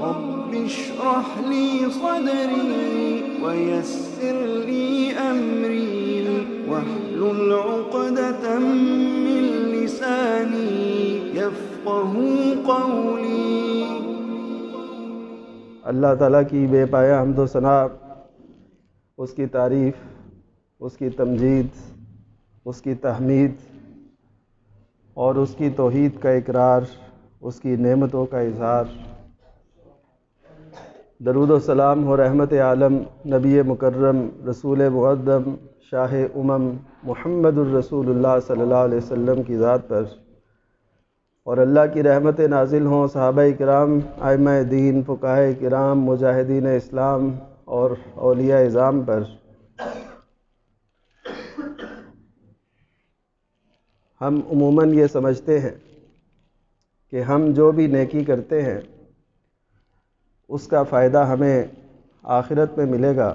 رب اشرح لي صدري ويسر لي أمري واحلل عقدة من لساني يفقهوا قولي۔ اللہ تعالیٰ کی بے پایا حمد و ثنا، اس کی تعریف، اس کی تمجید، اس کی تحمید اور اس کی توحید کا اقرار، اس کی نعمتوں کا اظہار۔ درود و سلام ہو رحمت عالم، نبی مکرم، رسول مقدم، شاہ امم، محمد الرسول اللہ صلی اللہ علیہ وسلم کی ذات پر، اور اللہ کی رحمت نازل ہوں صحابہ کرام، ائمہ دین، فقہاء کرام، مجاہدین اسلام اور اولیاء اعظام پر۔ ہم عموماً یہ سمجھتے ہیں کہ ہم جو بھی نیکی کرتے ہیں اس کا فائدہ ہمیں آخرت میں ملے گا،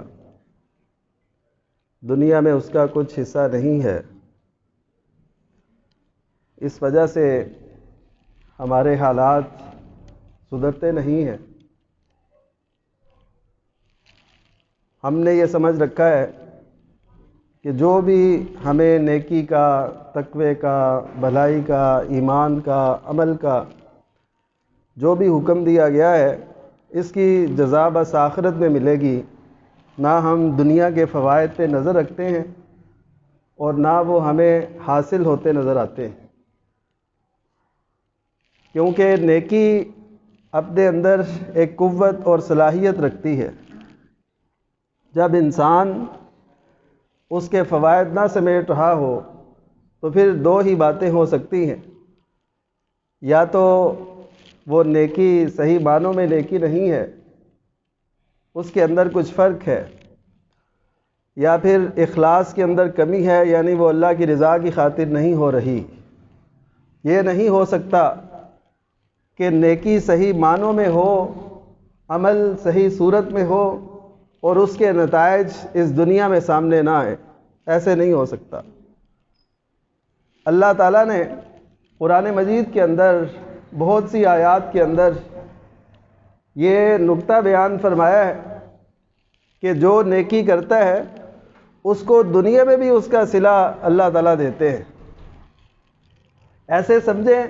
دنیا میں اس کا کچھ حصہ نہیں ہے۔ اس وجہ سے ہمارے حالات سدھرتے نہیں ہیں۔ ہم نے یہ سمجھ رکھا ہے کہ جو بھی ہمیں نیکی کا، تقوی کا، بھلائی کا، ایمان کا، عمل کا جو بھی حکم دیا گیا ہے، اس کی جزا بس آخرت میں ملے گی۔ نہ ہم دنیا کے فوائد پہ نظر رکھتے ہیں اور نہ وہ ہمیں حاصل ہوتے نظر آتے ہیں، کیونکہ نیکی اپنے اندر ایک قوت اور صلاحیت رکھتی ہے۔ جب انسان اس کے فوائد نہ سمیٹ رہا ہو تو پھر دو ہی باتیں ہو سکتی ہیں، یا تو وہ نیکی صحیح معنوں میں نیکی نہیں ہے، اس کے اندر کچھ فرق ہے، یا پھر اخلاص کے اندر کمی ہے، یعنی وہ اللہ کی رضا کی خاطر نہیں ہو رہی۔ یہ نہیں ہو سکتا کہ نیکی صحیح معنوں میں ہو، عمل صحیح صورت میں ہو اور اس کے نتائج اس دنیا میں سامنے نہ آئے، ایسے نہیں ہو سکتا۔ اللہ تعالیٰ نے قرآن مجید کے اندر بہت سی آیات کے اندر یہ نقطہ بیان فرمایا ہے کہ جو نیکی کرتا ہے اس کو دنیا میں بھی اس کا صلہ اللہ تعالیٰ دیتے ہیں۔ ایسے سمجھیں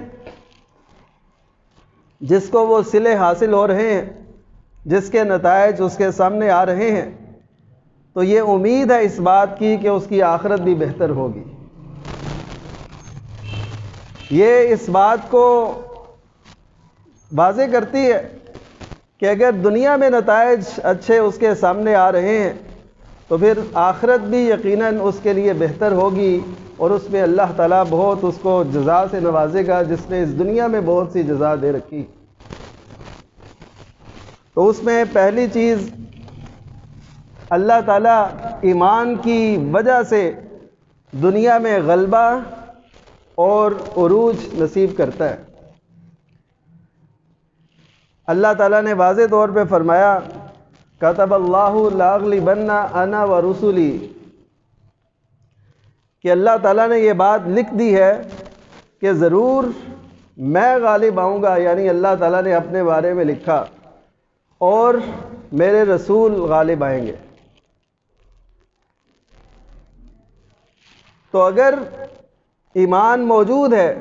جس کو وہ صلے حاصل ہو رہے ہیں، جس کے نتائج اس کے سامنے آ رہے ہیں، تو یہ امید ہے اس بات کی کہ اس کی آخرت بھی بہتر ہوگی۔ یہ اس بات کو واضح کرتی ہے کہ اگر دنیا میں نتائج اچھے اس کے سامنے آ رہے ہیں تو پھر آخرت بھی یقیناً اس کے لیے بہتر ہوگی، اور اس میں اللہ تعالیٰ بہت اس کو جزا سے نوازے گا، جس نے اس دنیا میں بہت سی جزا دے رکھی۔ تو اس میں پہلی چیز، اللہ تعالیٰ ایمان کی وجہ سے دنیا میں غلبہ اور عروج نصیب کرتا ہے۔ اللہ تعالیٰ نے واضح طور پہ فرمایا، کتب اللہ لاغلبن انا ورسلی، کہ اللہ تعالیٰ نے یہ بات لکھ دی ہے کہ ضرور میں غالب آؤں گا، یعنی اللہ تعالیٰ نے اپنے بارے میں لکھا، اور میرے رسول غالب آئیں گے۔ تو اگر ایمان موجود ہے،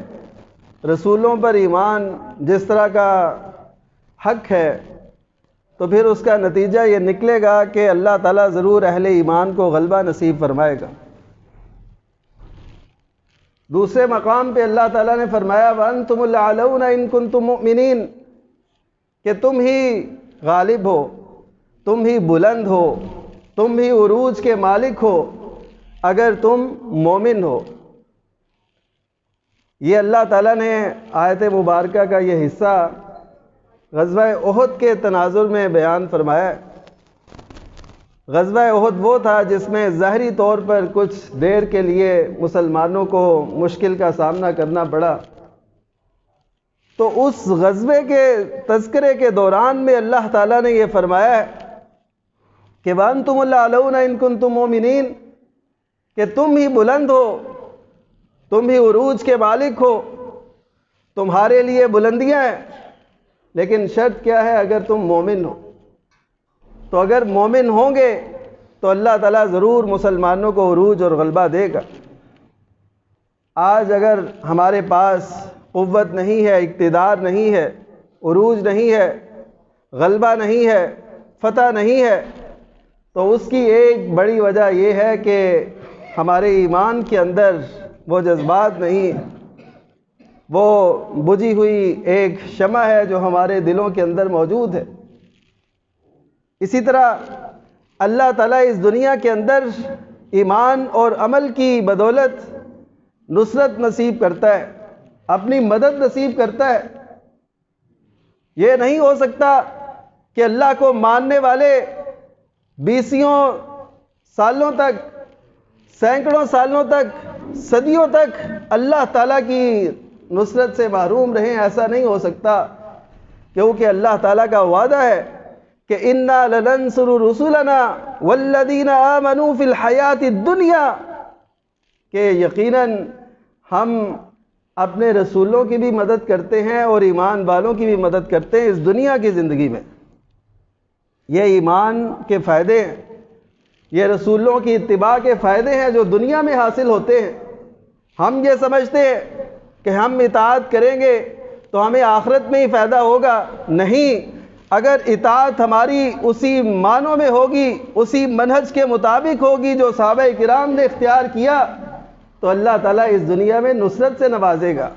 رسولوں پر ایمان جس طرح کا حق ہے، تو پھر اس کا نتیجہ یہ نکلے گا کہ اللہ تعالیٰ ضرور اہل ایمان کو غلبہ نصیب فرمائے گا۔ دوسرے مقام پہ اللہ تعالیٰ نے فرمایا، وَأَنْتُمُ الْأَعْلَوْنَ إِن كُنتُم مُؤْمِنِينَ، کہ تم ہی غالب ہو، تم ہی بلند ہو، تم ہی عروج کے مالک ہو اگر تم مومن ہو۔ یہ اللہ تعالیٰ نے آیت مبارکہ کا یہ حصہ غزوہ احد کے تناظر میں بیان فرمایا۔ غزوہ احد وہ تھا جس میں ظاہری طور پر کچھ دیر کے لیے مسلمانوں کو مشکل کا سامنا کرنا پڑا، تو اس غزوے کے تذکرے کے دوران میں اللہ تعالیٰ نے یہ فرمایا ہے کہ وَأَنْتُمُ الْأَعْلَوْنَ إِن كُنتُم مُؤْمِنِينَ، کہ تم ہی بلند ہو، تم ہی عروج کے مالک ہو، تمہارے لیے بلندیاں ہیں۔ لیکن شرط کیا ہے؟ اگر تم مومن ہو. تو اگر مومن ہوں گے تو اللہ تعالیٰ ضرور مسلمانوں کو عروج اور غلبہ دے گا. آج اگر ہمارے پاس قوت نہیں ہے، اقتدار نہیں ہے، عروج نہیں ہے، غلبہ نہیں ہے، فتح نہیں ہے، تو اس کی ایک بڑی وجہ یہ ہے کہ ہمارے ایمان کے اندر وہ جذبات نہیں، وہ بجھی ہوئی ایک شمع ہے جو ہمارے دلوں کے اندر موجود ہے. اسی طرح اللہ تعالیٰ اس دنیا کے اندر ایمان اور عمل کی بدولت نصرت نصیب کرتا ہے، اپنی مدد نصیب کرتا ہے. یہ نہیں ہو سکتا کہ اللہ کو ماننے والے بیسیوں سالوں تک، سینکڑوں سالوں تک، صدیوں تک اللہ تعالیٰ کی نصرت سے محروم رہیں. ایسا نہیں ہو سکتا، کیونکہ اللہ تعالیٰ کا وعدہ ہے کہ اِنَّا لَنَنصُرُ رُسُلَنَا وَالَّذِينَ آمَنُوا فِي الْحَيَاةِ الدُّنْيَا، کہ یقیناً ہم اپنے رسولوں کی بھی مدد کرتے ہیں اور ایمان والوں کی بھی مدد کرتے ہیں اس دنیا کی زندگی میں. یہ ایمان کے فائدے ہیں، یہ رسولوں کی اتباع کے فائدے ہیں جو دنیا میں حاصل ہوتے ہیں. ہم یہ سمجھتے ہیں کہ ہم اطاعت کریں گے تو ہمیں آخرت میں ہی فائدہ ہوگا. نہیں، اگر اطاعت ہماری اسی معنوں میں ہوگی، اسی منہج کے مطابق ہوگی جو صحابہ کرام نے اختیار کیا، تو اللہ تعالیٰ اس دنیا میں نصرت سے نوازے گا.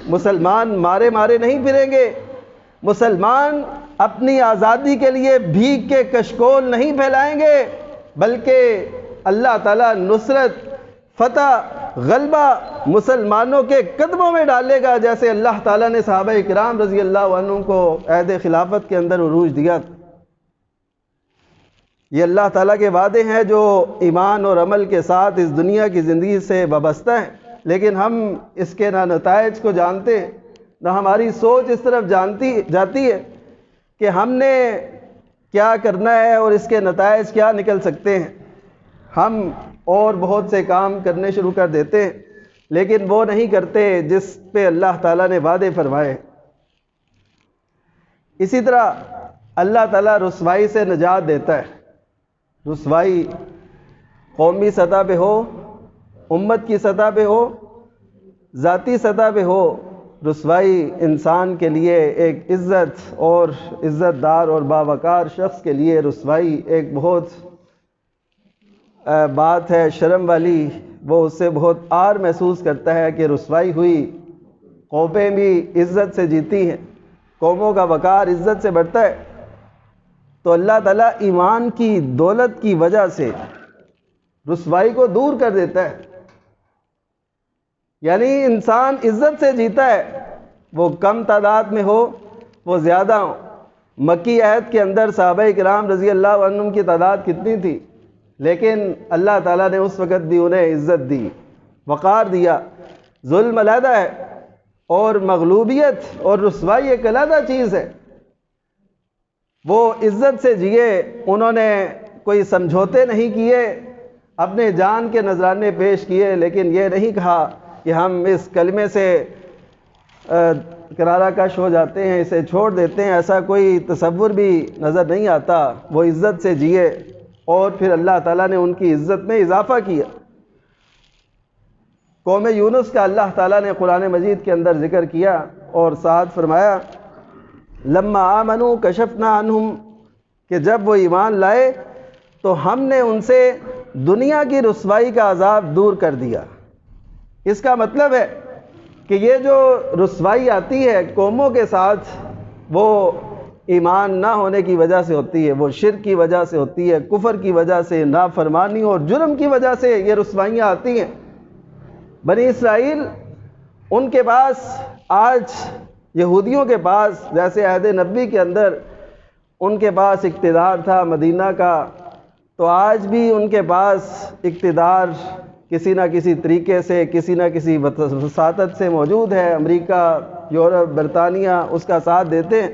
مسلمان مارے مارے نہیں پھریں گے، مسلمان اپنی آزادی کے لیے بھیک کے کشکول نہیں پھیلائیں گے، بلکہ اللہ تعالیٰ نصرت، فتح، غلبہ مسلمانوں کے قدموں میں ڈالے گا، جیسے اللہ تعالیٰ نے صحابہ کرام رضی اللہ عنہم کو عہد خلافت کے اندر عروج دیا. یہ اللہ تعالیٰ کے وعدے ہیں جو ایمان اور عمل کے ساتھ اس دنیا کی زندگی سے وابستہ ہیں، لیکن ہم اس کے نہ نتائج کو جانتے ہیں، نہ ہماری سوچ اس طرف جاتی ہے کہ ہم نے کیا کرنا ہے اور اس کے نتائج کیا نکل سکتے ہیں. ہم اور بہت سے کام کرنے شروع کر دیتے ہیں، لیکن وہ نہیں کرتے جس پہ اللہ تعالیٰ نے وعدے فرمائے. اسی طرح اللہ تعالیٰ رسوائی سے نجات دیتا ہے. رسوائی قومی سطح پہ ہو، امت کی سطح پہ ہو، ذاتی سطح پہ ہو، رسوائی انسان کے لیے ایک عزت اور عزت دار اور باوقار شخص کے لیے رسوائی ایک بہت بات ہے شرم والی. وہ اس سے بہت عار محسوس کرتا ہے کہ رسوائی ہوئی. قومیں بھی عزت سے جیتی ہیں، قوموں کا وقار عزت سے بڑھتا ہے. تو اللہ تعالیٰ ایمان کی دولت کی وجہ سے رسوائی کو دور کر دیتا ہے. یعنی انسان عزت سے جیتا ہے، وہ کم تعداد میں ہو، وہ زیادہ ہو. مکی عہد کے اندر صحابہ کرام رضی اللہ عنہم کی تعداد کتنی تھی؟ لیکن اللہ تعالیٰ نے اس وقت بھی انہیں عزت دی، وقار دیا. ظلم علیحدہ ہے اور مغلوبیت اور رسوائی ایک علیحدہ چیز ہے. وہ عزت سے جیے، انہوں نے کوئی سمجھوتے نہیں کیے، اپنے جان کے نذرانے پیش کیے، لیکن یہ نہیں کہا کہ ہم اس کلمے سے کرارہ کش ہو جاتے ہیں، اسے چھوڑ دیتے ہیں. ایسا کوئی تصور بھی نظر نہیں آتا. وہ عزت سے جیے اور پھر اللہ تعالیٰ نے ان کی عزت میں اضافہ کیا. قوم یونس کا اللہ تعالیٰ نے قرآن مجید کے اندر ذکر کیا اور ساتھ فرمایا لما آمنوا کشفنا عنہم، کہ جب وہ ایمان لائے تو ہم نے ان سے دنیا کی رسوائی کا عذاب دور کر دیا. اس کا مطلب ہے کہ یہ جو رسوائی آتی ہے قوموں کے ساتھ، وہ ایمان نہ ہونے کی وجہ سے ہوتی ہے، وہ شرک کی وجہ سے ہوتی ہے، کفر کی وجہ سے، نافرمانی اور جرم کی وجہ سے یہ رسوائیاں آتی ہیں. بنی اسرائیل، ان کے پاس آج یہودیوں کے پاس جیسے عہد نبوی کے اندر ان کے پاس اقتدار تھا مدینہ کا، تو آج بھی ان کے پاس اقتدار کسی نہ کسی طریقے سے، کسی نہ کسی وساطت سے موجود ہے. امریکہ، یورپ، برطانیہ اس کا ساتھ دیتے ہیں،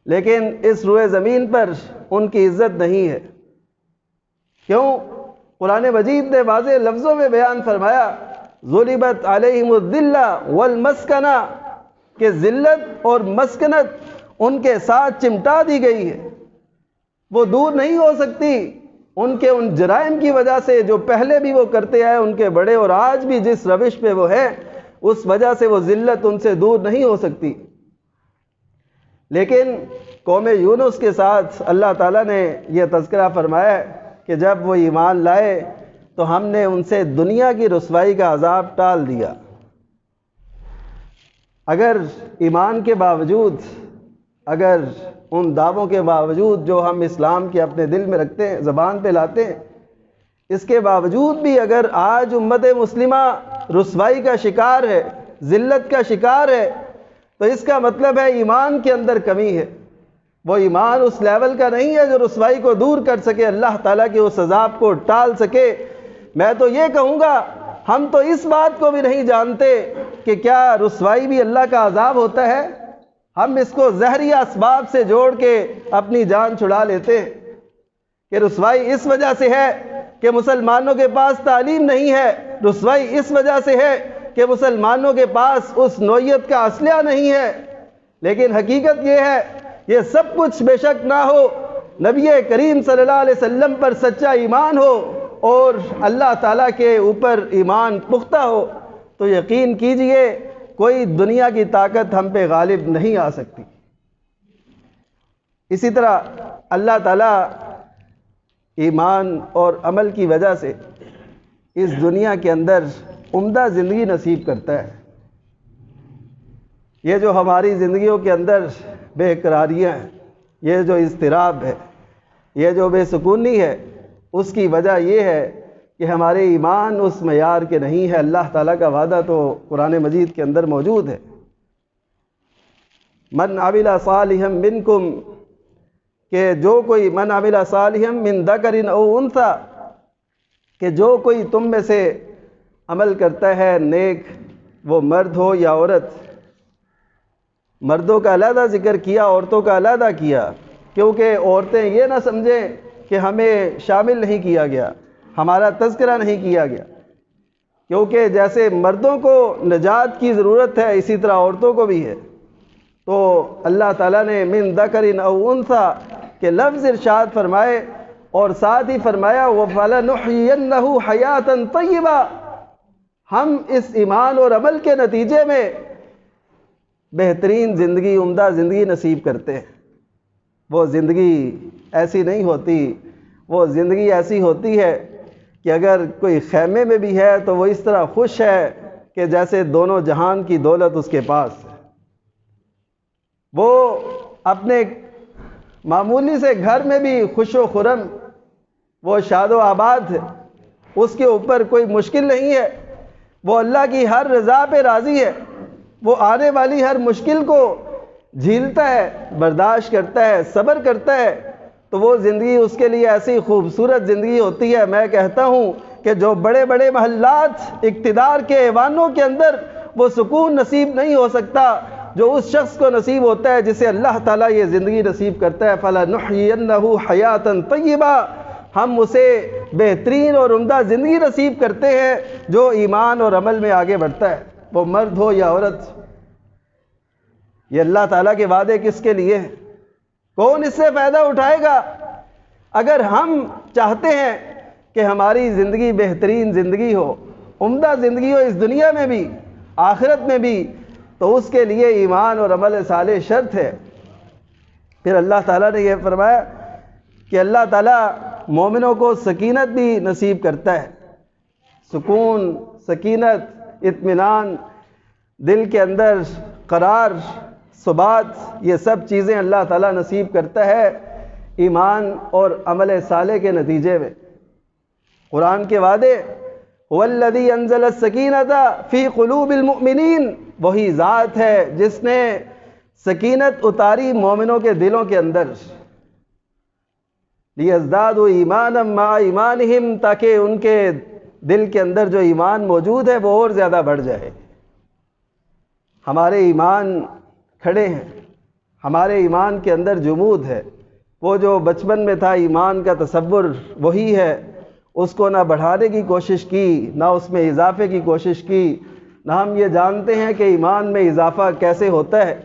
لیکن اس روئے زمین پر ان کی عزت نہیں ہے. کیوں؟ قرآن مجید نے واضح لفظوں میں بیان فرمایا ضربت علیہم الذلہ والمسکنہ، کہ ذلت اور مسکنت ان کے ساتھ چمٹا دی گئی ہے، وہ دور نہیں ہو سکتی ان کے ان جرائم کی وجہ سے جو پہلے بھی وہ کرتے آئے ان کے بڑے، اور آج بھی جس روش پہ وہ ہیں اس وجہ سے وہ ذلت ان سے دور نہیں ہو سکتی۔ لیکن قوم یونس کے ساتھ اللہ تعالیٰ نے یہ تذکرہ فرمایا کہ جب وہ ایمان لائے تو ہم نے ان سے دنیا کی رسوائی کا عذاب ٹال دیا۔ اگر ایمان کے باوجود، اگر ان دعووں کے باوجود جو ہم اسلام کے اپنے دل میں رکھتے ہیں، زبان پہ لاتے ہیں، اس کے باوجود بھی اگر آج امت مسلمہ رسوائی کا شکار ہے، ذلت کا شکار ہے، تو اس کا مطلب ہے ایمان کے اندر کمی ہے۔ وہ ایمان اس لیول کا نہیں ہے جو رسوائی کو دور کر سکے، اللہ تعالیٰ کے اس عذاب کو ٹال سکے۔ میں تو یہ کہوں گا ہم تو اس بات کو بھی نہیں جانتے کہ کیا رسوائی بھی اللہ کا عذاب ہوتا ہے۔ ہم اس کو زہری اسباب سے جوڑ کے اپنی جان چھڑا لیتے ہیں کہ رسوائی اس وجہ سے ہے کہ مسلمانوں کے پاس تعلیم نہیں ہے، رسوائی اس وجہ سے ہے کہ مسلمانوں کے پاس اس نوعیت کا اسلحہ نہیں ہے۔ لیکن حقیقت یہ ہے یہ سب کچھ بے شک نہ ہو، نبی کریم صلی اللہ علیہ وسلم پر سچا ایمان ہو اور اللہ تعالیٰ کے اوپر ایمان پختہ ہو، تو یقین کیجئے کوئی دنیا کی طاقت ہم پہ غالب نہیں آ سکتی۔ اسی طرح اللہ تعالیٰ ایمان اور عمل کی وجہ سے اس دنیا کے اندر عمدہ زندگی نصیب کرتا ہے۔ یہ جو ہماری زندگیوں کے اندر بے قراریاں ہیں، یہ جو اضطراب ہے، یہ جو بے سکونی ہے، اس کی وجہ یہ ہے کہ ہمارے ایمان اس معیار کے نہیں ہے۔ اللہ تعالیٰ کا وعدہ تو قرآن مجید کے اندر موجود ہے، من عمل صالحا منکم، کہ جو کوئی من عمل صالحا من ذکر او انثی، کہ جو کوئی تم میں سے عمل کرتا ہے نیک، وہ مرد ہو یا عورت۔ مردوں کا علیحدہ ذکر کیا، عورتوں کا علیحدہ کیا، کیونکہ عورتیں یہ نہ سمجھیں کہ ہمیں شامل نہیں کیا گیا، ہمارا تذکرہ نہیں کیا گیا، کیونکہ جیسے مردوں کو نجات کی ضرورت ہے اسی طرح عورتوں کو بھی ہے۔ تو اللہ تعالیٰ نے من ذکر او انثی کے لفظ ارشاد فرمائے اور ساتھ ہی فرمایا وَفَلَنُحْيِيَنَّهُ حَيَاةً طَيِّبَةً، ہم اس ایمان اور عمل کے نتیجے میں بہترین زندگی، عمدہ زندگی نصیب کرتے ہیں۔ وہ زندگی ایسی نہیں ہوتی، وہ زندگی ایسی ہوتی ہے کہ اگر کوئی خیمے میں بھی ہے تو وہ اس طرح خوش ہے کہ جیسے دونوں جہان کی دولت اس کے پاس ہے۔ وہ اپنے معمولی سے گھر میں بھی خوش و خرم، وہ شاد و آباد ہے، اس کے اوپر کوئی مشکل نہیں ہے، وہ اللہ کی ہر رضا پہ راضی ہے، وہ آنے والی ہر مشکل کو جھیلتا ہے، برداشت کرتا ہے، صبر کرتا ہے۔ تو وہ زندگی اس کے لیے ایسی خوبصورت زندگی ہوتی ہے۔ میں کہتا ہوں کہ جو بڑے بڑے محلات، اقتدار کے ایوانوں کے اندر وہ سکون نصیب نہیں ہو سکتا جو اس شخص کو نصیب ہوتا ہے جسے اللہ تعالیٰ یہ زندگی نصیب کرتا ہے۔ فَلَنُحْيِيَنَّهُ حَيَاةً طَيِّبَةً، ہم اسے بہترین اور عمدہ زندگی نصیب کرتے ہیں جو ایمان اور عمل میں آگے بڑھتا ہے، وہ مرد ہو یا عورت۔ یہ اللہ تعالیٰ کے وعدے کس کے لیے ہیں؟ کون اس سے فائدہ اٹھائے گا؟ اگر ہم چاہتے ہیں کہ ہماری زندگی بہترین زندگی ہو، عمدہ زندگی ہو اس دنیا میں بھی آخرت میں بھی، تو اس کے لیے ایمان اور عمل صالح شرط ہے۔ پھر اللہ تعالیٰ نے یہ فرمایا کہ اللہ تعالیٰ مومنوں کو سکینت بھی نصیب کرتا ہے، سکون، سکینت، اطمینان، دل کے اندر قرار، ثبات، یہ سب چیزیں اللہ تعالیٰ نصیب کرتا ہے ایمان اور عمل صالح کے نتیجے میں۔ قرآن کے وعدے هو الذی انزل السکینۃ فی قلوب المؤمنین، وہی ذات ہے جس نے سکینت اتاری مومنوں کے دلوں کے اندر، لیزدادوا ایمانا مع ایمانہم، تاکہ ان کے دل کے اندر جو ایمان موجود ہے وہ اور زیادہ بڑھ جائے۔ ہمارے ایمان کھڑے ہیں، ہمارے ایمان کے اندر جمود ہے، وہ جو بچپن میں تھا ایمان کا تصور وہی ہے، اس کو نہ بڑھانے کی کوشش کی نہ اس میں اضافے کی کوشش کی، نہ ہم یہ جانتے ہیں کہ ایمان میں اضافہ کیسے ہوتا ہے۔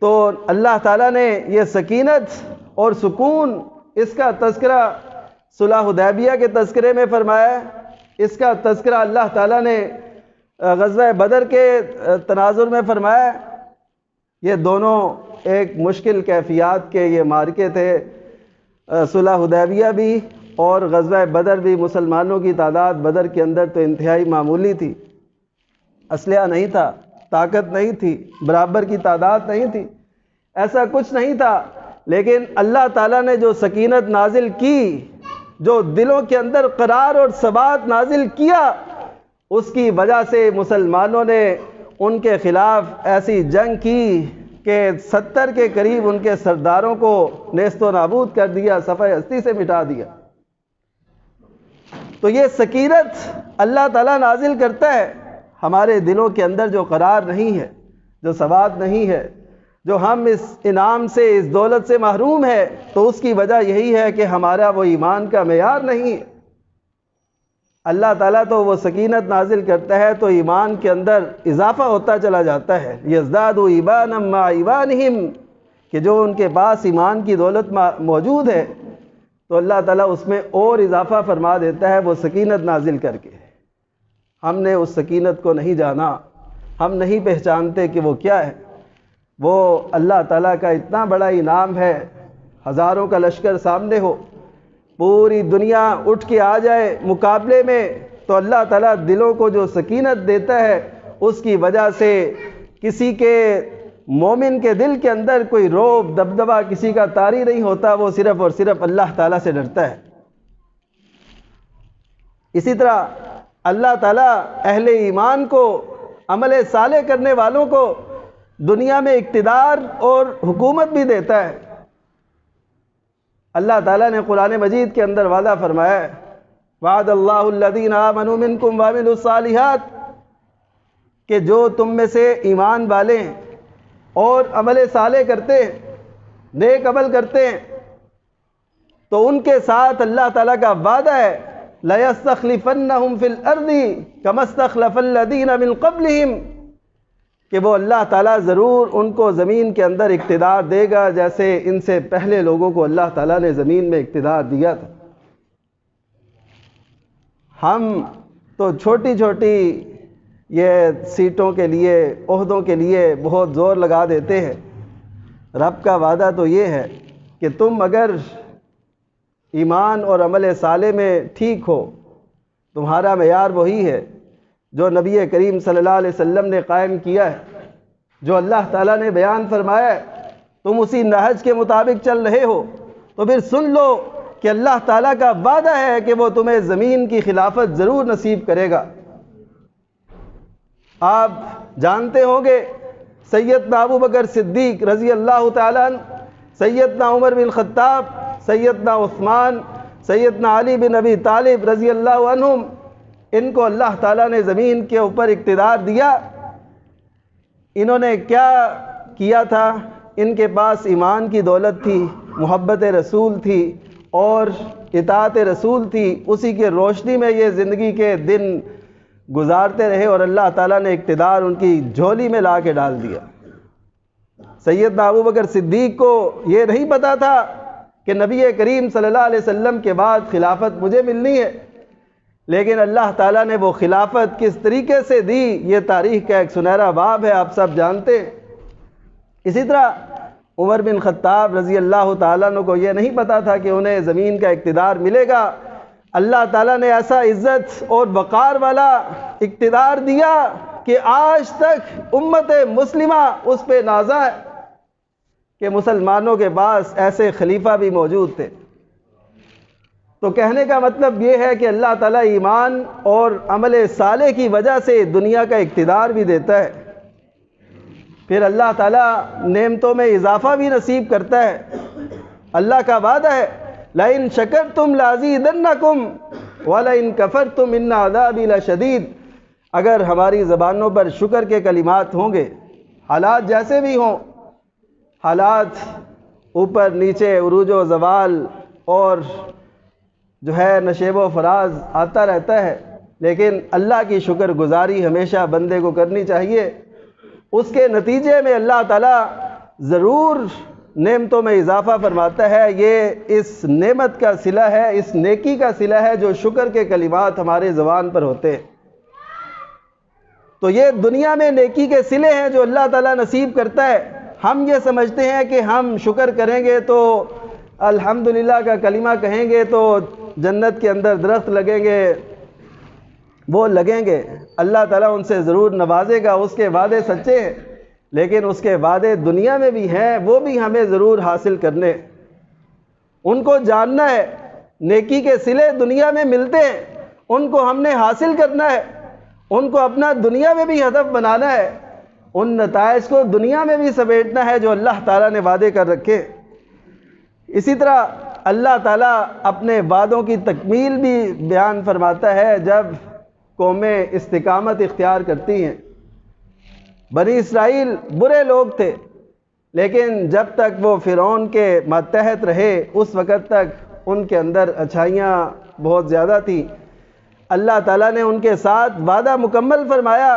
تو اللہ تعالیٰ نے یہ سکینت اور سکون اس کا تذکرہ صلح حدیبیہ کے تذکرے میں فرمایا، اس کا تذکرہ اللہ تعالیٰ نے غزوہ بدر کے تناظر میں فرمایا۔ یہ دونوں ایک مشکل کیفیات کے یہ معرکے تھے، صلح حدیبیہ بھی اور غزوہ بدر بھی۔ مسلمانوں کی تعداد بدر کے اندر تو انتہائی معمولی تھی، اسلحہ نہیں تھا، طاقت نہیں تھی، برابر کی تعداد نہیں تھی، ایسا کچھ نہیں تھا، لیکن اللہ تعالیٰ نے جو سکینت نازل کی، جو دلوں کے اندر قرار اور ثبات نازل کیا، اس کی وجہ سے مسلمانوں نے ان کے خلاف ایسی جنگ کی کہ 70 کے قریب ان کے سرداروں کو نیست و نابود کر دیا، صفحہ ہستی سے مٹا دیا۔ تو یہ سکینت اللہ تعالیٰ نازل کرتا ہے ہمارے دلوں کے اندر جو قرار نہیں ہے، جو ثبات نہیں ہے، جو ہم اس انعام سے، اس دولت سے محروم ہے، تو اس کی وجہ یہی ہے کہ ہمارا وہ ایمان کا معیار نہیں ہے۔ اللہ تعالیٰ تو وہ سکینت نازل کرتا ہے تو ایمان کے اندر اضافہ ہوتا چلا جاتا ہے، یزدادوا ایمانا مع ایمانہم، کہ جو ان کے پاس ایمان کی دولت موجود ہے تو اللہ تعالیٰ اس میں اور اضافہ فرما دیتا ہے وہ سکینت نازل کر کے۔ ہم نے اس سکینت کو نہیں جانا، ہم نہیں پہچانتے کہ وہ کیا ہے۔ وہ اللہ تعالیٰ کا اتنا بڑا انعام ہے، ہزاروں کا لشکر سامنے ہو، پوری دنیا اٹھ کے آ جائے مقابلے میں، تو اللہ تعالیٰ دلوں کو جو سکینت دیتا ہے اس کی وجہ سے کسی کے مومن کے دل کے اندر کوئی رعب دبدبہ کسی کا طاری نہیں ہوتا، وہ صرف اور صرف اللہ تعالیٰ سے ڈرتا ہے۔ اسی طرح اللہ تعالیٰ اہل ایمان کو، عمل صالح کرنے والوں کو دنیا میں اقتدار اور حکومت بھی دیتا ہے۔ اللہ تعالیٰ نے قرآن مجید کے اندر وعدہ فرمایا ہے، وعد اللہ الذین آمنوا منکم وعملوا الصالحات، کہ جو تم میں سے ایمان والے ہیں اور عمل صالح کرتے ہیں، نیک عمل کرتے ہیں، تو ان کے ساتھ اللہ تعالیٰ کا وعدہ ہے لَيَسْتَخْلِفَنَّهُمْ فِي الْأَرْضِ كَمَا اسْتَخْلَفَ الَّذِينَ مِنْ قَبْلِهِمْ، کہ وہ اللہ تعالیٰ ضرور ان کو زمین کے اندر اقتدار دے گا جیسے ان سے پہلے لوگوں کو اللہ تعالیٰ نے زمین میں اقتدار دیا تھا۔ ہم تو چھوٹی چھوٹی یہ سیٹوں کے لیے، عہدوں کے لیے بہت زور لگا دیتے ہیں۔ رب کا وعدہ تو یہ ہے کہ تم اگر ایمان اور عمل صالح میں ٹھیک ہو، تمہارا معیار وہی ہے جو نبی کریم صلی اللہ علیہ وسلم نے قائم کیا ہے، جو اللہ تعالیٰ نے بیان فرمایا ہے، تم اسی نہج کے مطابق چل رہے ہو، تو پھر سن لو کہ اللہ تعالیٰ کا وعدہ ہے کہ وہ تمہیں زمین کی خلافت ضرور نصیب کرے گا۔ آپ جانتے ہوں گے سیدنا ابو بکر صدیق رضی اللہ تعالیٰ عنہ، سیدنا عمر بن خطاب، سیدنا عثمان، سیدنا علی بن ابی طالب رضی اللہ عنہم، ان کو اللہ تعالیٰ نے زمین کے اوپر اقتدار دیا۔ انہوں نے کیا کیا تھا؟ ان کے پاس ایمان کی دولت تھی، محبت رسول تھی اور اطاعت رسول تھی، اسی کے روشنی میں یہ زندگی کے دن گزارتے رہے اور اللہ تعالیٰ نے اقتدار ان کی جھولی میں لا کے ڈال دیا۔ سیدنا ابو بکر صدیق کو یہ نہیں پتا تھا کہ نبی کریم صلی اللہ علیہ وسلم کے بعد خلافت مجھے ملنی ہے، لیکن اللہ تعالیٰ نے وہ خلافت کس طریقے سے دی، یہ تاریخ کا ایک سنہرا باب ہے، آپ سب جانتے ہیں۔ اسی طرح عمر بن خطاب رضی اللہ تعالیٰ عنہ کو یہ نہیں پتا تھا کہ انہیں زمین کا اقتدار ملے گا۔ اللہ تعالیٰ نے ایسا عزت اور وقار والا اقتدار دیا کہ آج تک امت مسلمہ اس پہ نازا ہے کہ مسلمانوں کے پاس ایسے خلیفہ بھی موجود تھے۔ تو کہنے کا مطلب یہ ہے کہ اللہ تعالیٰ ایمان اور عمل صالح کی وجہ سے دنیا کا اقتدار بھی دیتا ہے، پھر اللہ تعالیٰ نعمتوں میں اضافہ بھی نصیب کرتا ہے۔ اللہ کا وعدہ ہے لَإِن شَكَرْتُمْ لَأَزِيدَنَّكُمْ وَلَإِن كَفَرْتُمْ إِنَّ عَذَابِي لَشَدِيدٌ، اگر ہماری زبانوں پر شکر کے کلمات ہوں گے، حالات جیسے بھی ہوں، حالات اوپر نیچے، عروج و زوال اور جو ہے نشیب و فراز آتا رہتا ہے، لیکن اللہ کی شکر گزاری ہمیشہ بندے کو کرنی چاہیے۔ اس کے نتیجے میں اللہ تعالیٰ ضرور نعمتوں میں اضافہ فرماتا ہے۔ یہ اس نعمت کا صلہ ہے، اس نیکی کا صلہ ہے جو شکر کے کلمات ہمارے زبان پر ہوتے ہیں۔ تو یہ دنیا میں نیکی کے صلے ہیں جو اللہ تعالیٰ نصیب کرتا ہے۔ ہم یہ سمجھتے ہیں کہ ہم شکر کریں گے تو الحمدللہ کا کلمہ کہیں گے تو جنت کے اندر درخت لگیں گے، وہ لگیں گے، اللہ تعالیٰ ان سے ضرور نوازے گا، اس کے وعدے سچے ہیں، لیکن اس کے وعدے دنیا میں بھی ہیں، وہ بھی ہمیں ضرور حاصل کرنے، ان کو جاننا ہے۔ نیکی کے صلے دنیا میں ملتے ہیں، ان کو ہم نے حاصل کرنا ہے، ان کو اپنا دنیا میں بھی ہدف بنانا ہے، ان نتائج کو دنیا میں بھی سمیٹنا ہے جو اللہ تعالیٰ نے وعدے کر رکھے۔ اسی طرح اللہ تعالیٰ اپنے وعدوں کی تکمیل بھی بیان فرماتا ہے جب قومیں استقامت اختیار کرتی ہیں۔ بنی اسرائیل برے لوگ تھے، لیکن جب تک وہ فرعون کے ماتحت رہے اس وقت تک ان کے اندر اچھائیاں بہت زیادہ تھیں۔ اللہ تعالیٰ نے ان کے ساتھ وعدہ مکمل فرمایا۔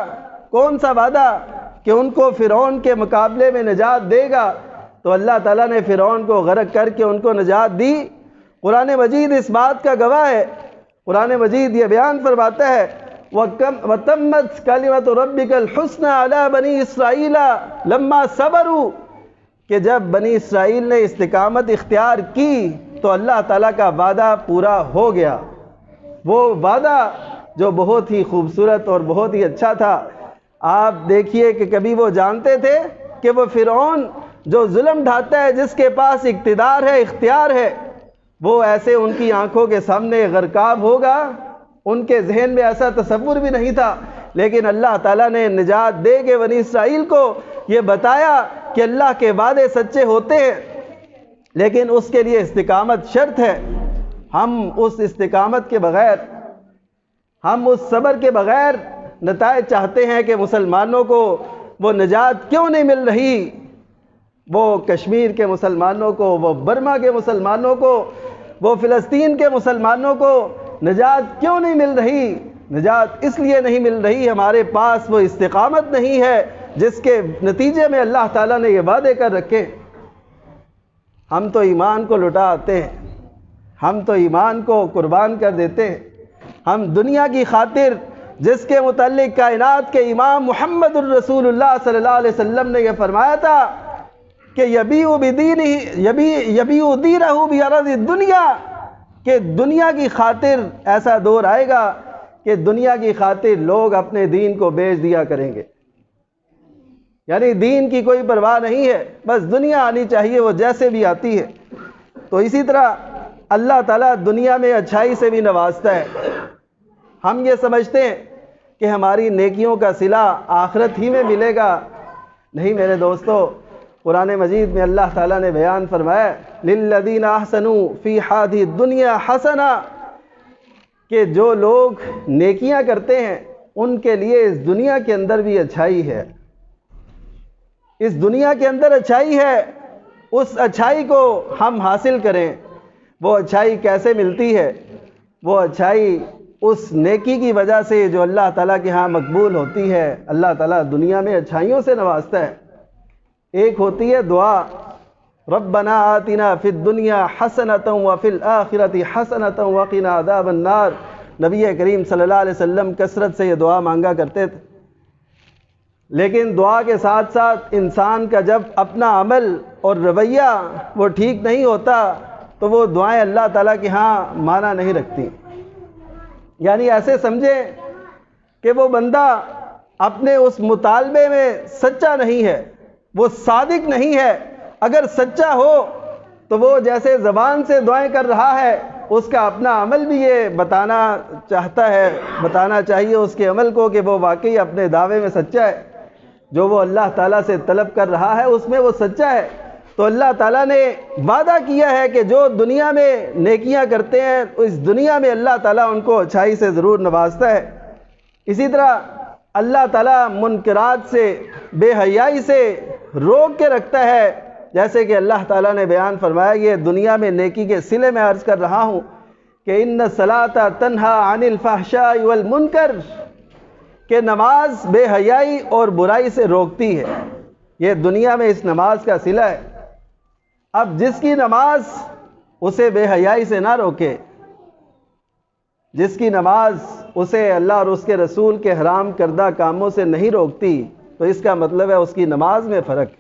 کون سا وعدہ؟ کہ ان کو فرعون کے مقابلے میں نجات دے گا، تو اللہ تعالیٰ نے فرعون کو غرق کر کے ان کو نجات دی۔ قرآن مجید اس بات کا گواہ ہے۔ قرآن مجید یہ بیان فرماتا ہے وَتَمَّتْ كَلِمَةُ رَبِّكَ الْحُسْنَى عَلَى بَنِي إِسْرَائِيلَ لَمَّا صَبَرُوا، کہ جب بنی اسرائیل نے استقامت اختیار کی تو اللہ تعالیٰ کا وعدہ پورا ہو گیا۔ وہ وعدہ جو بہت ہی خوبصورت اور بہت ہی اچھا تھا۔ آپ دیکھیے کہ کبھی وہ جانتے تھے کہ وہ فرعون جو ظلم ڈھاتا ہے، جس کے پاس اقتدار ہے، اختیار ہے، وہ ایسے ان کی آنکھوں کے سامنے غرقاب ہوگا؟ ان کے ذہن میں ایسا تصور بھی نہیں تھا، لیکن اللہ تعالیٰ نے نجات دے کے بنی اسرائیل کو یہ بتایا کہ اللہ کے وعدے سچے ہوتے ہیں، لیکن اس کے لیے استقامت شرط ہے۔ ہم اس استقامت کے بغیر، ہم اس صبر کے بغیر نتائج چاہتے ہیں کہ مسلمانوں کو وہ نجات کیوں نہیں مل رہی، وہ کشمیر کے مسلمانوں کو، وہ برما کے مسلمانوں کو، وہ فلسطین کے مسلمانوں کو نجات کیوں نہیں مل رہی؟ نجات اس لیے نہیں مل رہی، ہمارے پاس وہ استقامت نہیں ہے جس کے نتیجے میں اللہ تعالیٰ نے یہ وعدے کر رکھے۔ ہم تو ایمان کو لٹا آتے ہیں، ہم تو ایمان کو قربان کر دیتے ہیں، ہم دنیا کی خاطر، جس کے متعلق کائنات کے امام محمد الرسول اللہ صلی اللہ علیہ وسلم نے یہ فرمایا تھا کہ یبیع دینہ بعرض الدنیا، کہ دنیا کی خاطر ایسا دور آئے گا کہ دنیا کی خاطر لوگ اپنے دین کو بیچ دیا کریں گے، یعنی دین کی کوئی پرواہ نہیں ہے، بس دنیا آنی چاہیے، وہ جیسے بھی آتی ہے۔ تو اسی طرح اللہ تعالیٰ دنیا میں اچھائی سے بھی نوازتا ہے۔ ہم یہ سمجھتے ہیں کہ ہماری نیکیوں کا صلہ آخرت ہی میں ملے گا، نہیں میرے دوستو، قرآن مجید میں اللہ تعالیٰ نے بیان فرمایا لِلَّذِينَ أَحْسَنُوا فِي هَذِهِ الدُّنْيَا حَسَنَةٌ، کہ جو لوگ نیکیاں کرتے ہیں ان کے لیے اس دنیا کے اندر بھی اچھائی ہے، اس دنیا کے اندر اچھائی ہے، اس اچھائی کو ہم حاصل کریں۔ وہ اچھائی کیسے ملتی ہے؟ وہ اچھائی اس نیکی کی وجہ سے جو اللہ تعالیٰ کے ہاں مقبول ہوتی ہے۔ اللہ تعالیٰ دنیا میں اچھائیوں سے نوازتا ہے۔ ایک ہوتی ہے دعا ربنا آتنا فی الدنیا حسنۃ وفی الآخرۃ حسنۃ وقنا عذاب النار۔ نبی کریم صلی اللہ علیہ وسلم کثرت سے یہ دعا مانگا کرتے تھے، لیکن دعا کے ساتھ ساتھ انسان کا جب اپنا عمل اور رویہ وہ ٹھیک نہیں ہوتا تو وہ دعائیں اللہ تعالیٰ کے ہاں معنی نہیں رکھتی۔ یعنی ایسے سمجھے کہ وہ بندہ اپنے اس مطالبے میں سچا نہیں ہے، وہ صادق نہیں ہے۔ اگر سچا ہو تو وہ جیسے زبان سے دعائیں کر رہا ہے، اس کا اپنا عمل بھی یہ بتانا چاہتا ہے، بتانا چاہیے اس کے عمل کو کہ وہ واقعی اپنے دعوے میں سچا ہے، جو وہ اللہ تعالیٰ سے طلب کر رہا ہے اس میں وہ سچا ہے۔ تو اللہ تعالیٰ نے وعدہ کیا ہے کہ جو دنیا میں نیکیاں کرتے ہیں اس دنیا میں اللہ تعالیٰ ان کو اچھائی سے ضرور نوازتا ہے۔ اسی طرح اللہ تعالیٰ منکرات سے، بے حیائی سے روک کے رکھتا ہے، جیسے کہ اللہ تعالیٰ نے بیان فرمایا، یہ دنیا میں نیکی کے صلے میں عرض کر رہا ہوں کہ ان الصلاۃ تنہی عن الفحشاء والمنکر، کہ نماز بے حیائی اور برائی سے روکتی ہے۔ یہ دنیا میں اس نماز کا صلہ ہے۔ اب جس کی نماز اسے بے حیائی سے نہ روکے، جس کی نماز اسے اللہ اور اس کے رسول کے حرام کردہ کاموں سے نہیں روکتی، تو اس کا مطلب ہے اس کی نماز میں فرق ہے۔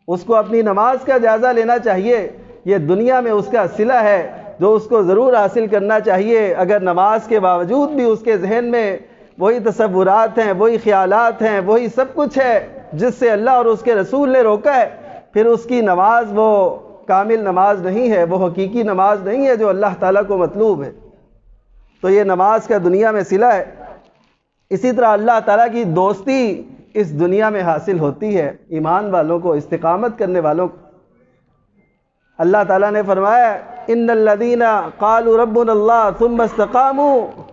اس کو اپنی نماز کا جائزہ لینا چاہیے، یہ دنیا میں اس کا صلہ ہے جو اس کو ضرور حاصل کرنا چاہیے۔ اگر نماز کے باوجود بھی اس کے ذہن میں وہی تصورات ہیں، وہی خیالات ہیں، وہی سب کچھ ہے جس سے اللہ اور اس کے رسول نے روکا ہے، پھر اس کی نماز وہ کامل نماز نہیں ہے، وہ حقیقی نماز نہیں ہے جو اللہ تعالیٰ کو مطلوب ہے۔ تو یہ نماز کا دنیا میں صلہ ہے۔ اسی طرح اللہ تعالیٰ کی دوستی اس دنیا میں حاصل ہوتی ہے ایمان والوں کو، استقامت کرنے والوں کو۔ اللہ تعالیٰ نے فرمایا ان الذین قالوا ربنا اللہ ثم استقاموا،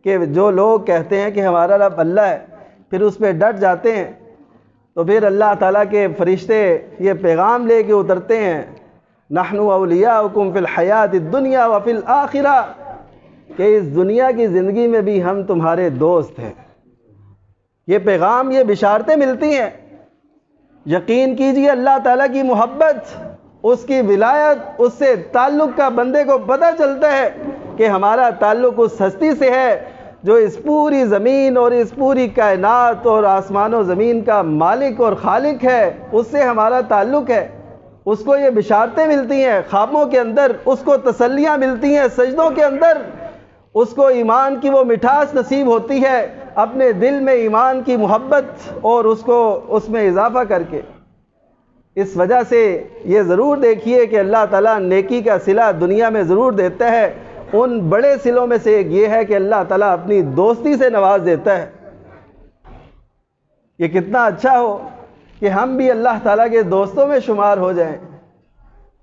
کہ جو لوگ کہتے ہیں کہ ہمارا رب اللہ ہے پھر اس پہ ڈٹ جاتے ہیں، تو پھر اللہ تعالیٰ کے فرشتے یہ پیغام لے کے اترتے ہیں نحن اولیاؤکم فی الحیات الدنیا وفی الآخرہ، کہ اس دنیا کی زندگی میں بھی ہم تمہارے دوست ہیں۔ یہ پیغام، یہ بشارتیں ملتی ہیں۔ یقین کیجئے اللہ تعالیٰ کی محبت، اس کی ولایت، اس سے تعلق کا بندے کو پتہ چلتا ہے کہ ہمارا تعلق اس ہستی سے ہے جو اس پوری زمین اور اس پوری کائنات اور آسمان و زمین کا مالک اور خالق ہے، اس سے ہمارا تعلق ہے۔ اس کو یہ بشارتیں ملتی ہیں خوابوں کے اندر، اس کو تسلیاں ملتی ہیں سجدوں کے اندر، اس کو ایمان کی وہ مٹھاس نصیب ہوتی ہے اپنے دل میں ایمان کی محبت اور اس کو اس میں اضافہ کر کے۔ اس وجہ سے یہ ضرور دیکھیے کہ اللہ تعالیٰ نیکی کا صلہ دنیا میں ضرور دیتا ہے۔ ان بڑے صلوں میں سے ایک یہ ہے کہ اللہ تعالیٰ اپنی دوستی سے نواز دیتا ہے۔ یہ کتنا اچھا ہو کہ ہم بھی اللہ تعالیٰ کے دوستوں میں شمار ہو جائیں،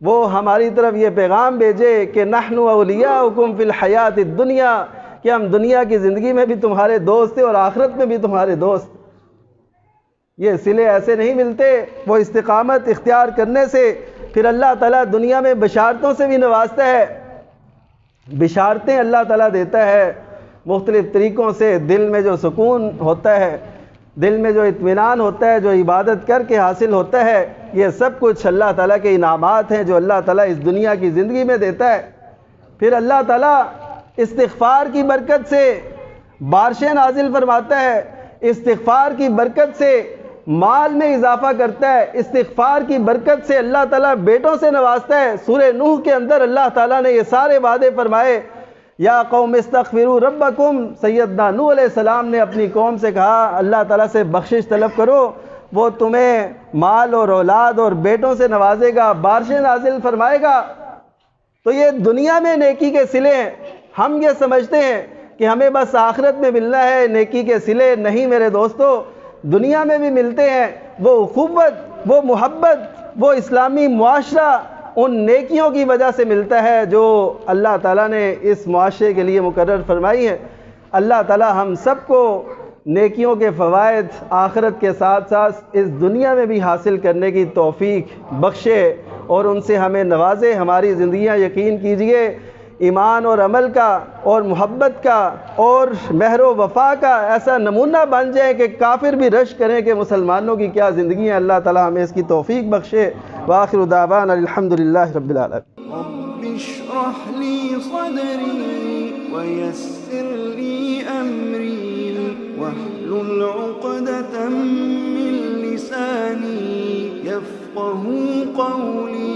وہ ہماری طرف یہ پیغام بھیجے کہ نحن اولیاؤکم فی الحیات الدنیا، کہ ہم دنیا کی زندگی میں بھی تمہارے دوست ہیں اور آخرت میں بھی تمہارے دوست۔ یہ صلے ایسے نہیں ملتے، وہ استقامت اختیار کرنے سے پھر اللہ تعالیٰ دنیا میں بشارتوں سے بھی نوازتا ہے۔ بشارتیں اللہ تعالیٰ دیتا ہے مختلف طریقوں سے، دل میں جو سکون ہوتا ہے، دل میں جو اطمینان ہوتا ہے، جو عبادت کر کے حاصل ہوتا ہے، یہ سب کچھ اللہ تعالیٰ کے انعامات ہیں جو اللہ تعالیٰ اس دنیا کی زندگی میں دیتا ہے۔ پھر اللہ تعالیٰ استغفار کی برکت سے بارشیں نازل فرماتا ہے، استغفار کی برکت سے مال میں اضافہ کرتا ہے، استغفار کی برکت سے اللہ تعالیٰ بیٹوں سے نوازتا ہے۔ سورہ نوح کے اندر اللہ تعالیٰ نے یہ سارے وعدے فرمائے، یا قوم استغفروا ربکم، سیدنا نوح علیہ السلام نے اپنی قوم سے کہا اللہ تعالیٰ سے بخشش طلب کرو، وہ تمہیں مال اور اولاد اور بیٹوں سے نوازے گا، بارشیں نازل فرمائے گا۔ تو یہ دنیا میں نیکی کے صلے ہیں۔ ہم یہ سمجھتے ہیں کہ ہمیں بس آخرت میں ملنا ہے نیکی کے صلے، نہیں میرے دوستو، دنیا میں بھی ملتے ہیں۔ وہ اخوت، وہ محبت، وہ اسلامی معاشرہ ان نیکیوں کی وجہ سے ملتا ہے جو اللہ تعالیٰ نے اس معاشرے کے لیے مقرر فرمائی ہے۔ اللہ تعالیٰ ہم سب کو نیکیوں کے فوائد آخرت کے ساتھ ساتھ اس دنیا میں بھی حاصل کرنے کی توفیق بخشے اور ان سے ہمیں نوازے۔ ہماری زندگیاں یقین کیجئے ایمان اور عمل کا اور محبت کا اور مہر و وفا کا ایسا نمونہ بن جائے کہ کافر بھی رشک کریں کہ مسلمانوں کی کیا زندگیاں۔ اللہ تعالیٰ ہمیں اس کی توفیق بخشے۔ وآخر دعوانا الحمدللہ رب العالمین۔ رب اشرح لي صدري ويسر لي أمري واحلل عقدة من لساني يفقه قولي